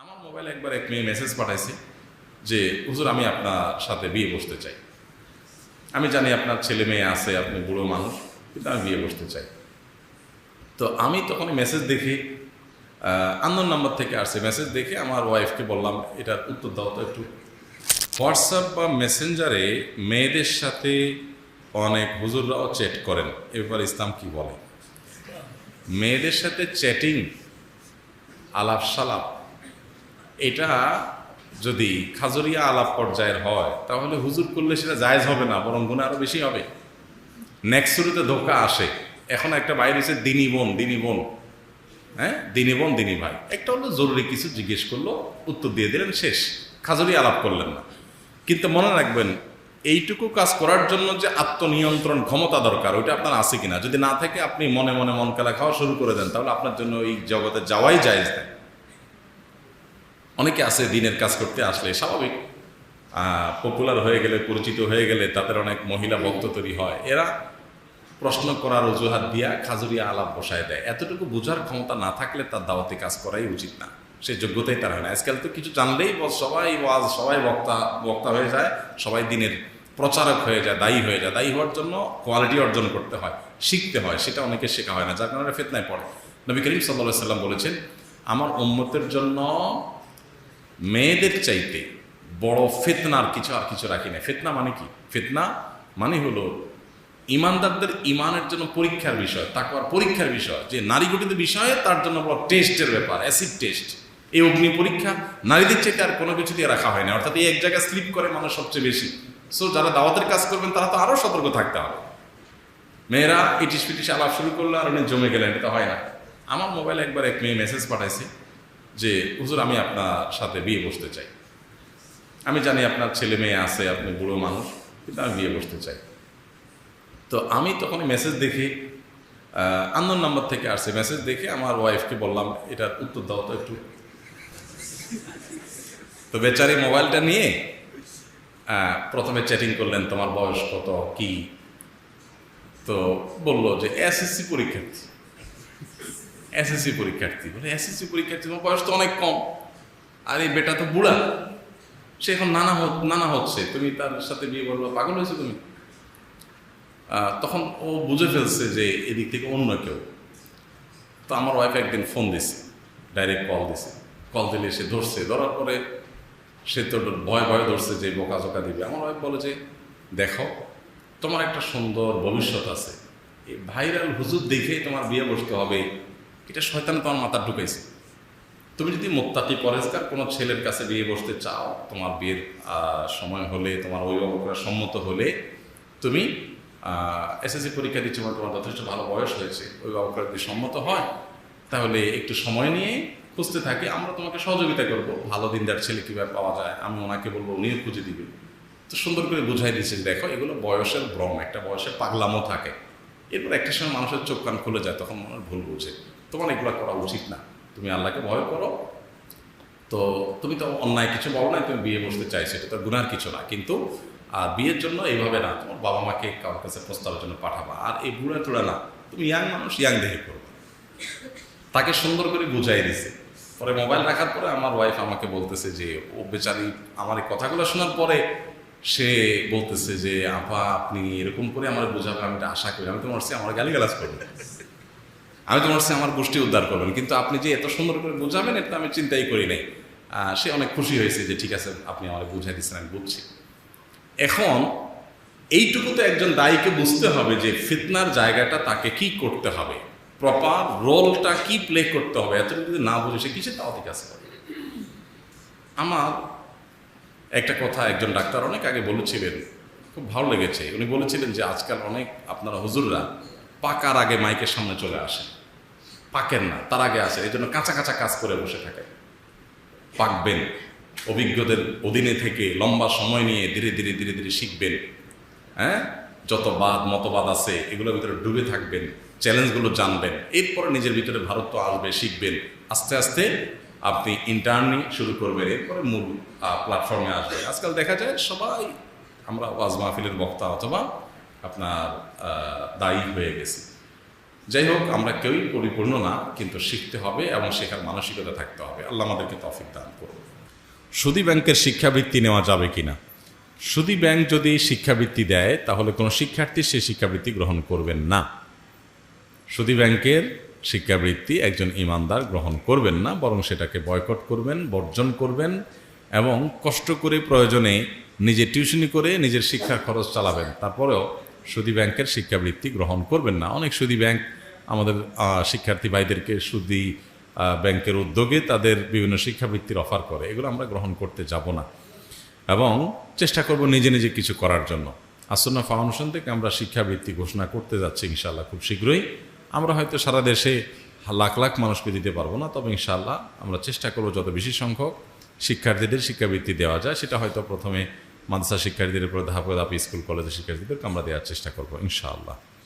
আমার মোবাইলে একবার এক মেয়ে মেসেজ পাঠাইছে যে হুজুর আমি আপনার সাথে বিয়ে বসতে চাই। আমি জানি আপনার ছেলে মেয়ে আছে, আপনি বুড়ো মানুষ, কিন্তু আমি বিয়ে বসতে চাই। তো আমি তখন মেসেজ দেখি, আননোন নাম্বার থেকে আসছে, মেসেজ দেখে আমার ওয়াইফকে বললাম এটার উত্তর দাও তো একটু। হোয়াটসঅ্যাপ বা মেসেঞ্জারে মেয়েদের সাথে অনেক হুজুররাও চ্যাট করেন, এবার ইসলাম কি বলে? মেয়েদের সাথে চ্যাটিং, আলাপ সালাপ, এটা যদি খাজরিয়া আলাপ পর্যায়ের হয় তাহলে হুজুর করলে সেটা জায়েজ হবে না, বরং গুনাহ আরো বেশি হবে। নেক্সট শুরুতে ধোকা আসে। এখন একটা বাইরে হচ্ছে দিনী বোন, হ্যাঁ, দিনী বোন দিনী ভাই, একটা হলো জরুরি কিছু জিজ্ঞেস করলো, উত্তর দিয়ে দিলেন, শেষ, খাজরিয়া আলাপ করলেন না। কিন্তু মনে রাখবেন, এইটুকু কাজ করার জন্য যে আত্মনিয়ন্ত্রণ ক্ষমতা দরকার, ওইটা আপনার আছে কিনা। যদি না থাকে, আপনি মনে মনে মন কালা খাওয়া শুরু করে দেন, তাহলে আপনার জন্য এই জগতে যাওয়াই জায়েজ নেই। অনেকে আছে দিনের কাজ করতে আসলে স্বাভাবিক, পপুলার হয়ে গেলে, পরিচিত হয়ে গেলে তাদের অনেক মহিলা ভক্ত তৈরি হয়, এরা প্রশ্ন করার অজুহাত দিয়া খাজুরিয়া আলাপ বসায় দেয়। এতটুকু বোঝার ক্ষমতা না থাকলে তার দাওয়াতি কাজ করাই উচিত না, সে যোগ্যতাই তার হয় না। আজকাল তো কিছু জানলেই সবাই ওয়াজ, সবাই বক্তা হয়ে যায়, সবাই দিনের প্রচারক হয়ে যায়, দায়ী হয়ে যায়। দায়ী হওয়ার জন্য কোয়ালিটি অর্জন করতে হয়, শিখতে হয়, সেটা অনেকে শেখা হয় না, যার কারণে ফিতনায় পড়ে। নবী করিম সাল্লাল্লাহু আলাইহি সাল্লাম বলেছেন, আমার উম্মতের জন্য মেয়েদের চাইতে বড় ফিতনার কিছু আর কিছু রাখি না। ফিতনা মানে কি? ফিতনা মানে হলো ইমানদারদের ইমানের জন্য পরীক্ষার বিষয়, তাকওয়ার পরীক্ষার বিষয়, যে নারী গঠিত বিষয়ে তার জন্য বড় টেস্টের ব্যাপার, অ্যাসিড টেস্ট। এই অগ্নি পরীক্ষা নারীদের চাইতে আর কোনো কিছু দিয়ে রাখা হয় না। অর্থাৎ এই এক জায়গায় স্লিপ করে মানুষ সবচেয়ে বেশি। সো যারা দাওয়াতের কাজ করবেন তারা তো আরও সতর্ক থাকতে হবে। মেয়েরা ইটিস পিটিস আলাপ শুরু করলে আর উনি জমে গেলেন, এটা হয় না। আমার মোবাইলে একবার এক মেয়ে মেসেজ পাঠাইছে যে হুজুর আমি আপনার সাথে বিয়ে বসতে চাই। আমি জানি আপনার ছেলে মেয়ে আছে, আপনি বুড়ো মানুষ, কিন্তু আমি বিয়ে বসতে চাই। তো আমি তখন মেসেজ দেখি, আননোন নাম্বার থেকে আসছে, মেসেজ দেখে আমার ওয়াইফকে বললাম এটার উত্তর দাও তো একটু। তো বেচারি মোবাইলটা নিয়ে প্রথমে চ্যাটিং করলেন, তোমার বয়স কত, কি? তো বলল যে এসএসসি পরীক্ষার্থী। এসএসসি পরীক্ষার্থী বলে, এসএসসি পরীক্ষার্থী, তোমার বয়স তো অনেক কম, আর এই বেটা তো বুড়া, সে এখন নানা হচ্ছে, তুমি তার সাথে বিয়ে বলবো? পাগল হয়েছে তুমি? তখন ও বুঝে ফেলছে যে এদিক থেকে অন্য কেউ। তো আমার ওয়াইফ একদিন ফোন দিছে, ডাইরেক্ট কল দিছে। কল দিলে সে ধরছে, ধরার পরে সে তো ভয় ধরছে যে বোকাঝোকা দিবে। আমার ওয়াইফ বলে যে দেখো, তোমার একটা সুন্দর ভবিষ্যৎ আছে, এই ভাইরাল হুজুর দেখে তোমার বিয়ে বসতে হবে, এটা শয়তানে তোমার মাথা ঢুকাইছে। তুমি যদি মুত্তাকি পরেজগার কোনো ছেলের কাছে বিয়ে বসতে চাও, তোমার বিয়ের সময় হলে, তোমার অভিভাবকরা সম্মত হলে, তুমি এসএসসি পরীক্ষা দিচ্ছ, তোমার যথেষ্ট ভালো বয়স হয়েছে, অভিভাবকরা যদি সম্মত হয় তাহলে একটু সময় নিয়ে খুঁজতে থাকি, আমরা তোমাকে সহযোগিতা করব। ভালো দিনদার ছেলে কীভাবে পাওয়া যায় আমি ওনাকে বলবো, উনিও খুঁজে দিবেন। তো সুন্দর করে বুঝাই দিয়েছে, দেখো এগুলো বয়সের ভ্রম, একটা বয়সের পাগলামও থাকে, এরপর একটা সময় মানুষের চোখ কান খুলে যায়, তখন মানুষ ভুল বুঝে। তোমার এগুলো করা উচিত না, তুমি আল্লাহকে ভয় করো। তো তুমি তো অন্যায় কিছু বলো না, তুমি বিয়ে বসতে চাইছো, এটা তো গুনার কিছু না। কিন্তু আর বিয়ের জন্য এইভাবে না, তোমার বাবা মাকে কারোর কাছে প্রস্তাবের জন্য পাঠাবা। আর এই বুড়া টুড়া না, তুমি ইয়াং মানুষ, ইয়াং দেখে করবে। তাকে সুন্দর করে বুঝাই দিছে। পরে মোবাইল রাখার পরে আমার ওয়াইফ আমাকে বলতেছে যে ও বেচারি আমার এই কথাগুলো শোনার পরে সে বলতেছে যে আপা আপনি এরকম করে আমার বোঝাবেন, আমি এটা আশা করি। আমি তোমার সে আমার গালিগালাজ করবো, আমি তোমার সে আমার গোষ্ঠী উদ্ধার করবেন, কিন্তু আপনি যে এত সুন্দর করে বোঝাবেন এটা আমি চিন্তাই করি নাই। সে অনেক খুশি হয়েছে যে ঠিক আছে আপনি আমার বুঝাই দিচ্ছেন, আমি বুঝছি। এখন এইটুকু তো একজন দায়ীকে বুঝতে হবে যে ফিতনার জায়গাটা তাকে কি করতে হবে, প্রপার রোলটা কি প্লে করতে হবে। এতটুকু যদি না বুঝে সে কিসের দাওয়াতি কাজ করে? আমার একটা কথা একজন ডাক্তার অনেক আগে বলেছিলেন, খুব ভালো লেগেছে। উনি বলেছিলেন যে আজকাল অনেক আপনারা হুজুররা পাকার আগে মাইকের সামনে চলে আসে, পাকেন না, তার আগে আসে, এই জন্য কাঁচা কাঁচা কাজ করে বসে থাকে। পাকবেন, অভিজ্ঞদের অধীনে থেকে লম্বা সময় নিয়ে ধীরে ধীরে ধীরে ধীরে শিখবেন। হ্যাঁ, যত মতবাদ আছে এগুলোর ভিতরে ডুবে থাকবেন, চ্যালেঞ্জগুলো জানবেন, এরপরে নিজের ভিতরে ভারত্ব আসবে, শিখবেন। আস্তে আস্তে আপনি ইন্টার্নি শুরু করবেন, এরপরে মূল প্ল্যাটফর্মে আসবে। আজকাল দেখা যায় সবাই আমরা ওয়াজ মাহফিলের বক্তা অথবা আপনার দায়ী হয়ে গেছি। যাই হোক, আমরা কেউই পরিপূর্ণ না, কিন্তু শিখতে হবে এবং শেখার মানসিকতা থাকতে হবে। আল্লাহ আমাদেরকে তৌফিক দান করুন। সুদী ব্যাংকের শিক্ষাবৃত্তি নেওয়া যাবে কিনা? সুদী ব্যাংক যদি শিক্ষাবৃত্তি দেয় তাহলে কোনো শিক্ষার্থী সেই শিক্ষাবৃত্তি গ্রহণ করবেন না। সুদী ব্যাংকের শিক্ষাবৃত্তি একজন ইমানদার গ্রহণ করবেন না, বরং সেটাকে বয়কট করবেন, বর্জন করবেন এবং কষ্ট করে প্রয়োজনে নিজে টিউশনি করে নিজের শিক্ষার খরচ চালাবেন। তারপরেও সুদী ব্যাংকের শিক্ষাবৃত্তি গ্রহণ করবেন না। অনেক সুদী ব্যাংক আমাদের শিক্ষার্থী ভাইদেরকে সুদী ব্যাংকের উদ্যোগে তাদের বিভিন্ন শিক্ষাবৃত্তির অফার করে, এগুলো আমরা গ্রহণ করতে যাব না এবং চেষ্টা করব নিজে নিজে কিছু করার জন্য। আসন্না ফাউন্ডেশন থেকে আমরা শিক্ষাবৃত্তি ঘোষণা করতে যাচ্ছি ইনশাআল্লাহ খুব শীঘ্রই। আমরা হয়তো সারা দেশে লাখ লাখ মানুষকে দিতে পারবো না, তবে ইনশাআল্লাহ আমরা চেষ্টা করব যত বেশি সংখ্যক শিক্ষার্থীদের শিক্ষাবৃত্তি দেওয়া যায়। সেটা হয়তো প্রথমে মাদ্রাসা শিক্ষার্থীদের, পরে ধাপে ধাপে স্কুল কলেজের শিক্ষার্থীদেরকে আমরা দেওয়ার চেষ্টা করবো ইনশাআল্লাহ।